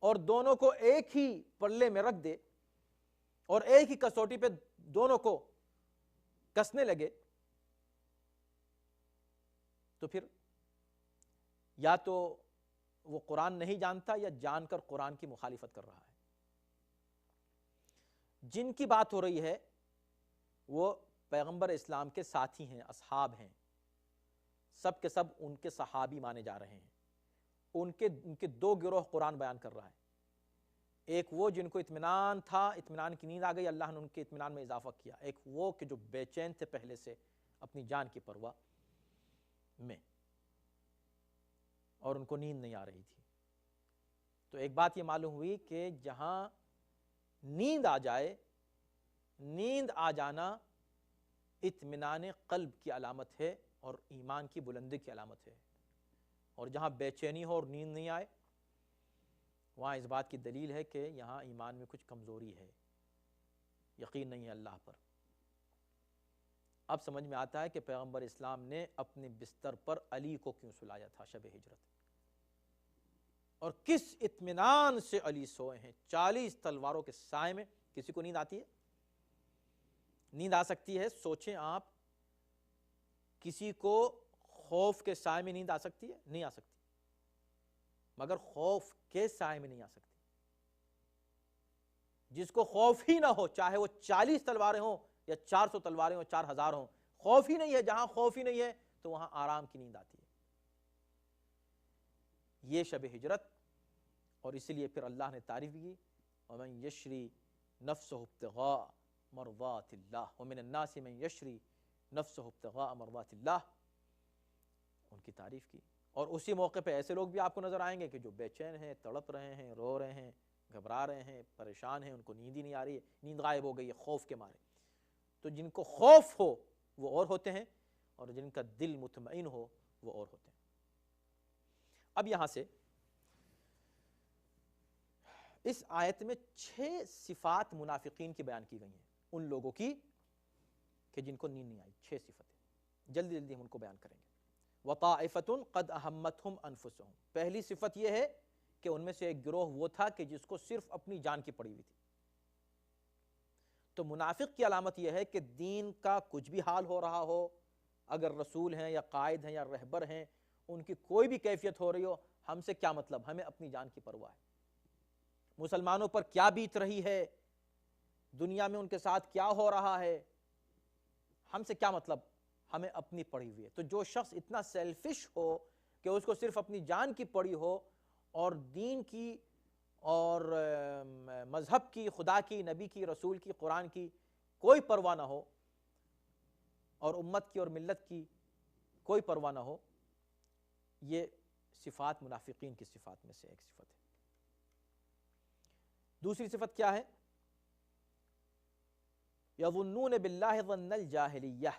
اور دونوں کو ایک ہی پلے میں رکھ دے اور ایک ہی کسوٹی پہ دونوں کو کسنے لگے، تو پھر یا تو وہ قرآن نہیں جانتا یا جان کر قرآن کی مخالفت کر رہا ہے۔ جن کی بات ہو رہی ہے وہ پیغمبر اسلام کے ساتھی ہیں، اصحاب ہیں، سب کے سب ان کے صحابی مانے جا رہے ہیں۔ ان کے دو گروہ قرآن بیان کر رہا ہے۔ ایک وہ جن کو اطمینان تھا، اطمینان کی نیند آ گئی، اللہ نے ان کے اطمینان میں اضافہ کیا۔ ایک وہ کہ جو بے چین تھے پہلے سے اپنی جان کی پرواہ میں، اور ان کو نیند نہیں آ رہی تھی۔ تو ایک بات یہ معلوم ہوئی کہ جہاں نیند آ جائے، نیند آ جانا اطمینان قلب کی علامت ہے اور ایمان کی بلندی کی علامت ہے، اور جہاں بے چینی ہو اور نیند نہیں آئے، وہاں اس بات کی دلیل ہے کہ یہاں ایمان میں کچھ کمزوری ہے، یقین نہیں ہے اللہ پر۔ اب سمجھ میں آتا ہے کہ پیغمبر اسلام نے اپنے بستر پر علی کو کیوں سلایا تھا شب ہجرت، اور کس اطمینان سے علی سوئے ہیں 40 تلواروں کے سائے میں۔ کسی کو نیند آتی ہے؟ نیند آ سکتی ہے؟ سوچیں آپ، کسی کو خوف کے سائے میں نیند آ سکتی ہے؟ نہیں آ سکتی، مگر خوف کے سائے میں نہیں آ سکتی۔ جس کو خوف ہی نہ ہو، چاہے وہ 40 تلواریں ہوں یا 400 تلواریں ہوں، 4000 ہوں، خوف ہی نہیں ہے، جہاں خوف ہی نہیں ہے تو وہاں آرام کی نیند آتی ہے۔ یہ شب ہجرت، اور اسی لیے پھر اللہ نے تعریف کی، وَمَن يَشْرِي نَفْسَهُ ابْتِغَاءَ مَرْضَاتِ اللَّهِ وَمِنَ النَّاسِ مَن يَشْرِي نَفْسَهُ ابْتِغَاءَ مَرْضَاتِ اللَّهِ، ان کی تعریف کی۔ اور اسی موقع پہ ایسے لوگ بھی آپ کو نظر آئیں گے کہ جو بے چین ہیں، تڑپ رہے ہیں، رو رہے ہیں، گھبرا رہے ہیں، پریشان ہیں، ان کو نیند ہی نہیں آ رہی ہے، نیند غائب ہو گئی ہے خوف کے مارے۔ تو جن کو خوف ہو وہ اور ہوتے ہیں، اور جن کا دل مطمئن ہو وہ اور ہوتے ہیں۔ اب یہاں سے اس آیت میں 6 صفات منافقین کی بیان کی گئی ہیں، ان لوگوں کی کہ جن کو نیند نہیں آئی۔ 6 صفتیں جلدی جلدی ہم ان کو بیان کریں گے۔ وَطَائِفَةٌ قَدْ أَهَمَّتْهُمْ أَنفُسُهُمْ، پہلی صفت یہ ہے کہ ان میں سے ایک گروہ وہ تھا کہ جس کو صرف اپنی جان کی پڑی ہوئی تھی۔ تو منافق کی علامت یہ ہے کہ دین کا کچھ بھی حال ہو رہا ہو، اگر رسول ہیں یا قائد ہیں یا رہبر ہیں، ان کی کوئی بھی کیفیت ہو رہی ہو، ہم سے کیا مطلب، ہمیں اپنی جان کی پرواہ ہے۔ مسلمانوں پر کیا بیت رہی ہے، دنیا میں ان کے ساتھ کیا ہو رہا ہے، ہم سے کیا مطلب، ہمیں اپنی پڑی ہوئی ہے۔ تو جو شخص اتنا سیلفش ہو کہ اس کو صرف اپنی جان کی پڑی ہو، اور دین کی اور مذہب کی، خدا کی، نبی کی، رسول کی، قرآن کی کوئی پرواہ نہ ہو، اور امت کی اور ملت کی کوئی پرواہ نہ ہو، یہ صفات منافقین کی صفات میں سے ایک صفت ہے۔ دوسری صفت کیا ہے؟ یظنون باللہ ظن الجاہلیہ،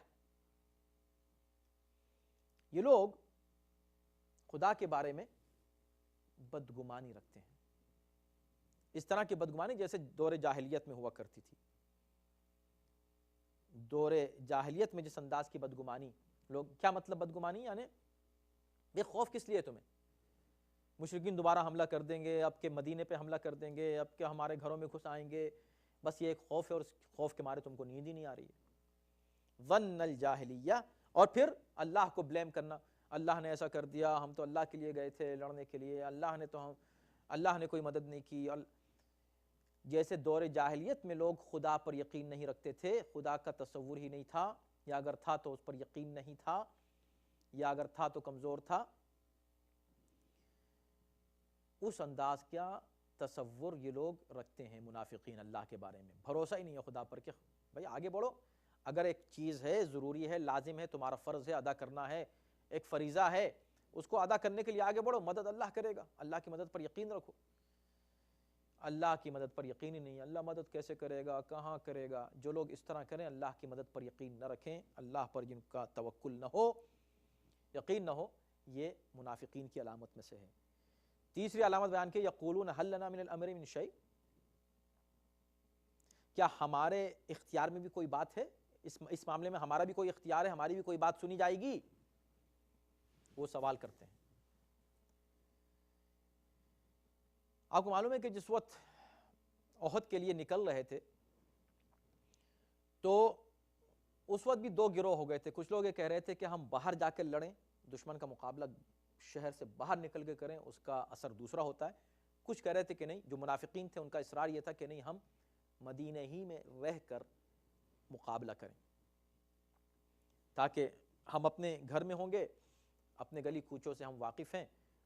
یہ لوگ خدا کے بارے میں بدگمانی رکھتے ہیں، اس طرح کی بدگمانی جیسے دور جاہلیت میں ہوا کرتی تھی۔ دور جاہلیت میں جس انداز کی بدگمانی لوگ، کیا مطلب بدگمانی، یعنی یہ خوف کس لیے تمہیں، مشرکین دوبارہ حملہ کر دیں گے، اب کہ مدینے پہ حملہ کر دیں گے، اب کہ ہمارے گھروں میں گھس آئیں گے، بس یہ ایک خوف ہے، اور اس خوف کے مارے تم کو نیند ہی نہیں آ رہی ہے۔ ظن الجاہلیہ، اور پھر اللہ کو بلیم کرنا، اللہ نے ایسا کر دیا، ہم تو اللہ کے لیے گئے تھے لڑنے کے لیے، اللہ نے کوئی مدد نہیں کی۔ جیسے دور جاہلیت میں لوگ خدا پر یقین نہیں رکھتے تھے، خدا کا تصور ہی نہیں تھا، یا اگر تھا تو اس پر یقین نہیں تھا، یا اگر تھا تو کمزور تھا، اس انداز کا تصور یہ لوگ رکھتے ہیں منافقین اللہ کے بارے میں۔ بھروسہ ہی نہیں ہے خدا پر کہ بھائی آگے بڑھو، اگر ایک چیز ہے، ضروری ہے، لازم ہے، تمہارا فرض ہے، ادا کرنا ہے، ایک فریضہ ہے، اس کو ادا کرنے کے لیے آگے بڑھو، مدد اللہ کرے گا، اللہ کی مدد پر یقین رکھو۔ اللہ کی مدد پر یقین ہی نہیں ہے، اللہ مدد کیسے کرے گا، کہاں کرے گا؟ جو لوگ اس طرح کریں، اللہ کی مدد پر یقین نہ رکھیں، اللہ پر جن کا توکل نہ ہو، یقین نہ ہو، یہ منافقین کی علامت میں سے ہے۔ تیسری علامت بیان کی، یقولون هل لنا من الامر من شیء، کیا ہمارے اختیار میں بھی کوئی بات ہے، اس معاملے میں ہمارا بھی کوئی اختیار ہے، ہماری بھی کوئی بات سنی جائے گی؟ وہ سوال کرتے ہیں۔ آپ کو معلوم ہے کہ جس وقت احد کے لیے نکل رہے تھے تو اس وقت بھی 2 گروہ ہو گئے تھے۔ کچھ لوگ یہ کہہ رہے تھے کہ ہم باہر جا کے لڑیں، دشمن کا مقابلہ شہر سے باہر نکل کے کریں، اس کا اثر دوسرا ہوتا ہے۔ کچھ کہہ رہے تھے کہ نہیں، جو منافقین تھے ان کا اصرار یہ تھا کہ نہیں، ہم مدینہ ہی میں رہ کر مقابلہ کریں، تاکہ ہم اپنے گھر میں ہوں گے، اپنے گلی کوچوں سے ہم واقف ہیں،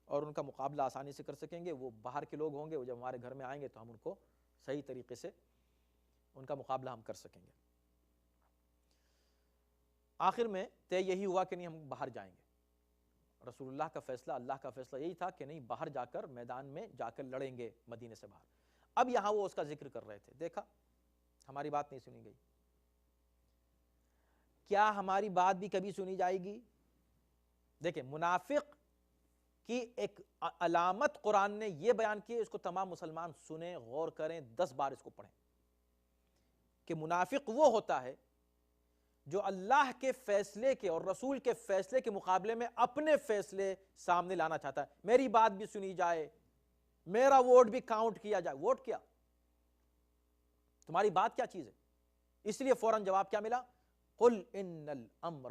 اور ان کا مقابلہ آسانی سے کر سکیں گے۔ وہ باہر کے لوگ ہوں گے، وہ جب ہمارے گھر میں آئیں گے تو ہم ان کو صحیح طریقے سے ان کا مقابلہ ہم کر سکیں گے۔ آخر میں طے یہی ہوا کہ نہیں، ہم باہر جائیں گے۔ رسول اللہ کا فیصلہ، اللہ کا فیصلہ یہی تھا کہ نہیں، باہر جا کر میدان میں جا کر لڑیں گے مدینے سے باہر۔ اب یہاں وہ اس کا ذکر کر رہے تھے، دیکھا ہماری بات نہیں سنی گئی، کیا ہماری بات بھی کبھی سنی جائے گی؟ دیکھیں، منافق کی ایک علامت قرآن نے یہ بیان کی ہے، اس کو تمام مسلمان سنیں، غور کریں، 10 بار اس کو پڑھیں، کہ منافق وہ ہوتا ہے جو اللہ کے فیصلے کے اور رسول کے فیصلے کے مقابلے میں اپنے فیصلے سامنے لانا چاہتا ہے، میری بات بھی سنی جائے، میرا ووٹ بھی کاؤنٹ کیا جائے. ووٹ کیا؟ تمہاری بات کیا چیز ہے؟ اس لیے فوراً جواب کیا ملا؟ قل ان الامر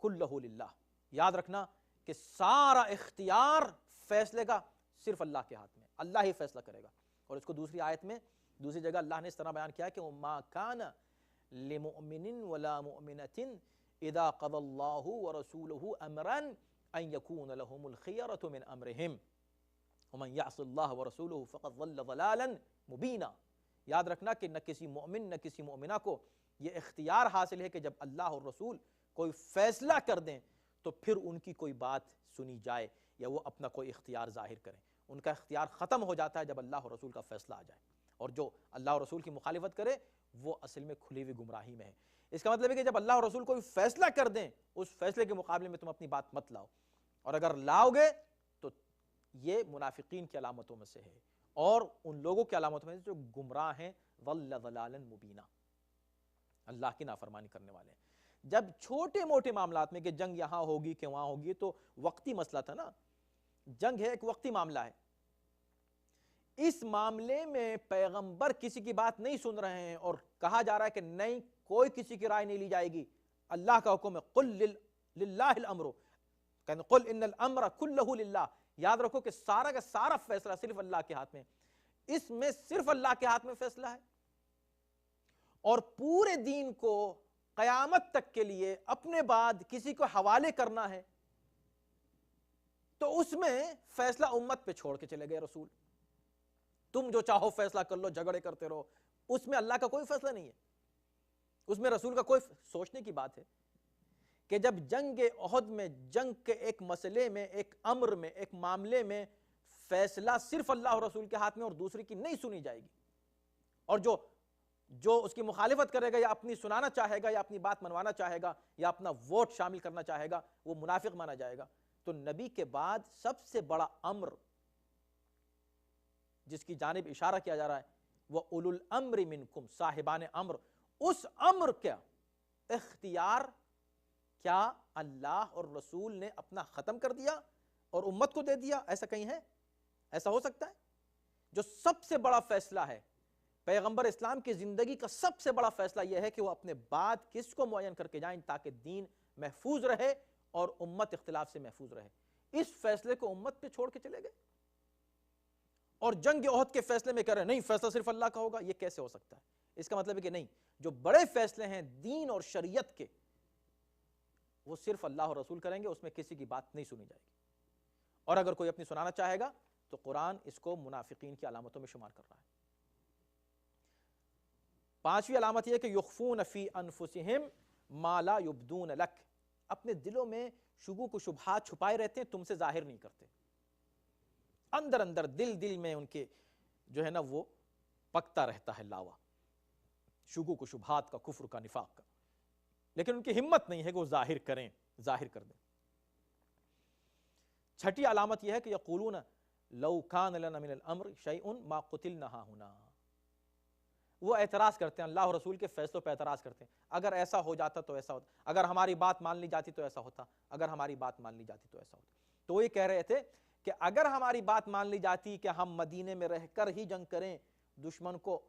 کلہ للہ. یاد رکھنا کہ سارا اختیار فیصلے کا صرف اللہ کے ہاتھ میں، اللہ ہی فیصلہ کرے گا. اور اس کو دوسری آیت میں دوسری جگہ اللہ نے اس طرح بیان کیا کہ ما کان لمؤمن ولا مؤمنۃ اذا قضى الله ورسوله امرا ان يكون لهم الخيرة من امرهم ومن يعص الله ورسوله فقد ضل ضلالا مبینا. یاد رکھنا کہ نہ کسی مومن نہ کسی مومنہ کو یہ اختیار حاصل ہے کہ جب اللہ اور رسول کوئی فیصلہ کر دیں تو پھر ان کی کوئی بات سنی جائے یا وہ اپنا کوئی اختیار ظاہر کریں. ان کا اختیار ختم ہو جاتا ہے جب اللہ اور رسول کا فیصلہ آ جائے، اور جو اللہ اور رسول کی مخالفت کرے وہ اصل میں کھلی ہوئی گمراہی میں ہے. اس کا مطلب ہے کہ جب اللہ اور رسول کوئی فیصلہ کر دیں اس فیصلے کے مقابلے میں تم اپنی بات مت لاؤ، اور اگر لاؤ گے تو یہ منافقین کی علامتوں میں سے ہے اور ان لوگوں کی علامتوں میں سے جو گمراہ ہیں، ضل ضلالا مبینا، اللہ کی نافرمانی کرنے والے ہیں. جب چھوٹے موٹے معاملات میں کہ جنگ یہاں ہوگی کہ وہاں ہوگی تو وقتی مسئلہ تھا نا، جنگ ہے ایک وقتی معاملہ ہے. اس معاملے میں پیغمبر کسی کی بات نہیں سن رہے ہیں اور کہا جا رہا ہے کہ نہیں، کوئی کسی کی رائے نہیں لی جائے گی. اللہ کا حکم ہے قل للہ الامر، کہتے قل ان الامر کلہ للہ. یاد رکھو کہ سارا کا سارا فیصلہ صرف اللہ کے ہاتھ میں، اس میں صرف اللہ کے ہاتھ میں فیصلہ ہے. اور پورے دین کو قیامت تک کے لیے اپنے بعد کسی کو حوالے کرنا ہے تو اس میں فیصلہ امت پہ چھوڑ کے چلے گئے رسول. تم جو چاہو فیصلہ کر لو، جھگڑے کرتے رہو، اس میں اللہ کا کوئی فیصلہ نہیں ہے، اس میں رسول کا کوئی. سوچنے کی بات ہے کہ جب جنگ احد میں، جنگ کے ایک مسئلے میں، ایک امر میں، ایک معاملے میں فیصلہ صرف اللہ اور رسول کے ہاتھ میں اور دوسری کی نہیں سنی جائے گی، اور جو اس کی مخالفت کرے گا یا اپنی سنانا چاہے گا یا اپنی بات منوانا چاہے گا یا اپنا ووٹ شامل کرنا چاہے گا وہ منافق مانا جائے گا. تو نبی کے بعد سب سے بڑا امر جس کی جانب اشارہ کیا جا رہا ہے وہ اولو الامر منکم، صاحبان امر. اس امر کا اختیار کیا اللہ اور رسول نے اپنا ختم کر دیا اور امت کو دے دیا؟ ایسا کہیں ہے؟ ایسا ہو سکتا ہے؟ جو سب سے بڑا فیصلہ ہے پیغمبر اسلام کی زندگی کا، سب سے بڑا فیصلہ یہ ہے کہ وہ اپنے بعد کس کو معین کر کے جائیں تاکہ دین محفوظ رہے اور امت اختلاف سے محفوظ رہے. اس فیصلے کو امت پہ چھوڑ کے چلے گئے اور جنگ احد کے فیصلے میں کہہ رہے ہیں نہیں، فیصلہ صرف اللہ کا ہوگا. یہ کیسے ہو سکتا ہے؟ اس کا مطلب ہے کہ نہیں، جو بڑے فیصلے ہیں دین اور شریعت کے وہ صرف اللہ اور رسول کریں گے، اس میں کسی کی بات نہیں سنی جائے گی. اور اگر کوئی اپنی سنانا چاہے گا تو قرآن اس کو منافقین کی علامتوں میں شمار کر رہا ہے. پانچویں علامت یہ کہ یخفون فی انفسہم ما لا یبدون لک، اپنے دلوں میں شکوک و شبہات چھپائے رہتے ہیں، تم سے ظاہر نہیں کرتے. اندر اندر دل میں ان کے جو ہے نا وہ پکتا رہتا ہے لاوا، شکوک و شبہات کا، کفر کا، نفاق کا، لیکن ان کی ہمت نہیں ہے کہ وہ ظاہر کریں، ظاہر کر دیں. چھٹی علامت یہ ہے کہ یقولون لو کان لنا من الامر شیء ما قتلنا ہاہنا. وہ اعتراض کرتے ہیں، اللہ اور رسول کے فیصلوں پہ اعتراض کرتے ہیں، اگر ایسا ہو جاتا تو ایسا ہوتا، اگر ہماری بات مان لی جاتی تو ایسا ہوتا، اگر ہماری بات مان لی جاتی تو ایسا ہوتا. تو وہ یہ کہہ رہے تھے کہ اگر ہماری بات مان لی جاتی کہ ہم مدینے میں رہ کر ہی جنگ کریں، دشمن کو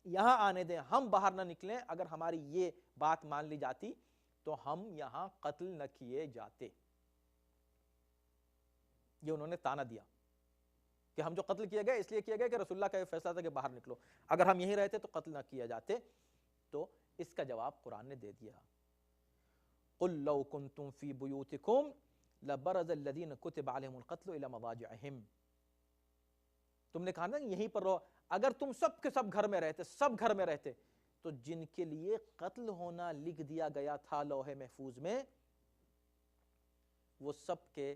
یہاں آنے دیں، ہم باہر نہ نکلیں، اگر ہماری یہ بات مان لی جاتی تو ہم یہاں قتل نہ کیے جاتے. یہ انہوں نے تانا دیا کہ ہم جو قتل کیے گئے اس لیے کیے گئے کہ رسول اللہ کا یہ فیصلہ تھا کہ باہر نکلو، اگر ہم یہیں رہتے تو قتل نہ کیا جاتے. تو اس کا جواب قرآن نے دے دیا، قل لو کنتم فی بیوتکم لبرز الذین کتب علیہم القتل الی مضاجعہم. تم نے کہا نا یہیں پر رہو، اگر تم سب کے سب گھر میں رہتے، سب گھر میں رہتے تو جن کے لیے قتل ہونا لکھ دیا گیا تھا لوح محفوظ میں وہ سب کے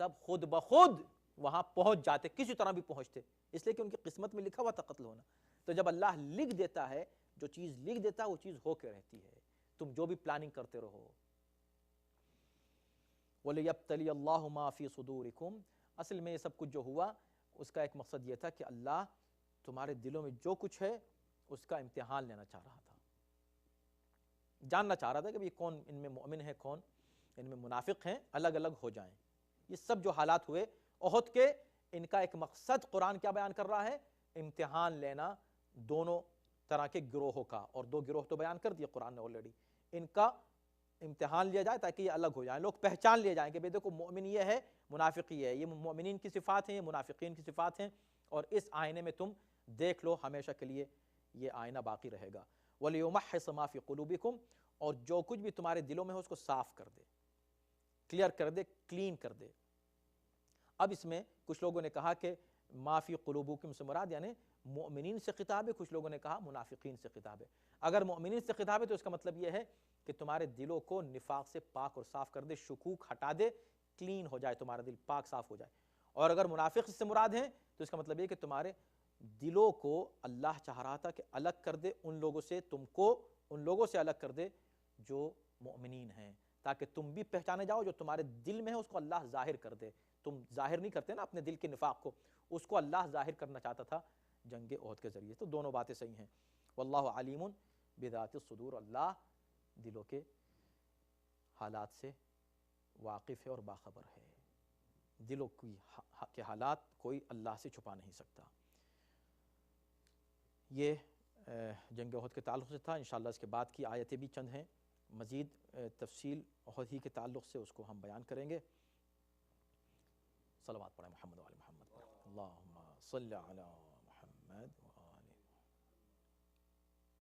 سب خود بخود وہاں پہنچ جاتے، کسی طرح بھی پہنچتے، اس لیے کہ ان کی قسمت میں لکھا ہوا تھا قتل ہونا. تو جب اللہ لکھ دیتا ہے، جو چیز لکھ دیتا ہے وہ چیز ہو کے رہتی ہے، تم جو بھی پلاننگ کرتے رہو. وَلِيَبْتَلِيَ اللَّهُ مَا فِي صُدُورِكُمْ. اصل میں یہ سب کچھ جو ہوا اس کا ایک مقصد یہ تھا کہ اللہ تمہارے دلوں میں جو کچھ ہے اس کا امتحان لینا چاہ رہا تھا. جاننا چاہ رہا تھا کہ یہ کون ان میں مومن ہے، کون ان میں منافق ہیں، الگ الگ ہو جائیں۔ یہ سب جو حالات ہوئے احد کے، ان کا ایک مقصد قرآن کیا بیان کر رہا ہے؟ امتحان لینا دونوں طرح کے گروہوں کا، اور دو گروہ تو بیان کر دیا قرآن نے آلریڈی، ان کا امتحان لیا جائے تاکہ یہ الگ ہو جائیں، لوگ پہچان لیے جائیں کہ بھئی دیکھو مومن یہ ہے، منافق یہ ہے، یہ مومنین کی صفات ہیں، یہ منافقین کی صفات ہیں، اور اس آئینے میں تم دیکھ لو، ہمیشہ کے لیے یہ آئینہ باقی رہے گا۔ وَلِيُمَحِّصَ مَا فِي قُلُوبِكُمْ، اور جو کچھ بھی تمہارے دلوں میں ہو اس کو صاف کر دے، کلیئر کر دے، کلین کر دے۔ اب اس میں کچھ لوگوں نے کہا کہ ما فی قلوبکم سے مراد یعنی مؤمنین سے خطاب ہے، کچھ لوگوں نے کہا منافقین سے خطاب ہے۔ اگر مؤمنین سے خطاب ہے تو اس کا مطلب یہ ہے کہ تمہارے دلوں کو نفاق سے پاک اور صاف کر دے، شکوک ہٹا دے، کلین ہو جائے، تمہارا دل پاک صاف ہو جائے۔ اور اگر منافق سے مراد ہیں تو اس کا مطلب یہ کہ تمہارے دلوں کو اللہ چاہ رہا تھا کہ الگ کر دے ان لوگوں سے، تم کو ان لوگوں سے الگ کر دے جو مؤمنین ہیں، تاکہ تم بھی پہچانے جاؤ، جو تمہارے دل میں ہے اس کو اللہ ظاہر کر دے۔ تم ظاہر نہیں کرتے نا اپنے دل کے نفاق کو، اس کو اللہ ظاہر کرنا چاہتا تھا جنگ احد کے ذریعے۔ تو دونوں باتیں صحیح ہیں۔ واللہ علیم بذات الصدور، اللہ دلوں کے حالات سے واقف ہے اور باخبر ہے۔ دلوں کے حالات کوئی اللہ سے چھپا نہیں سکتا۔ یہ جنگ احد کے تعلق سے تھا۔ انشاءاللہ اس کے بعد کی آیتیں بھی چند ہیں، مزید تفصیل احد ہی کے تعلق سے اس کو ہم بیان کریں گے۔ صلوات پڑھیں محمد و علی محمد پر، اللہم صلی علی محمد۔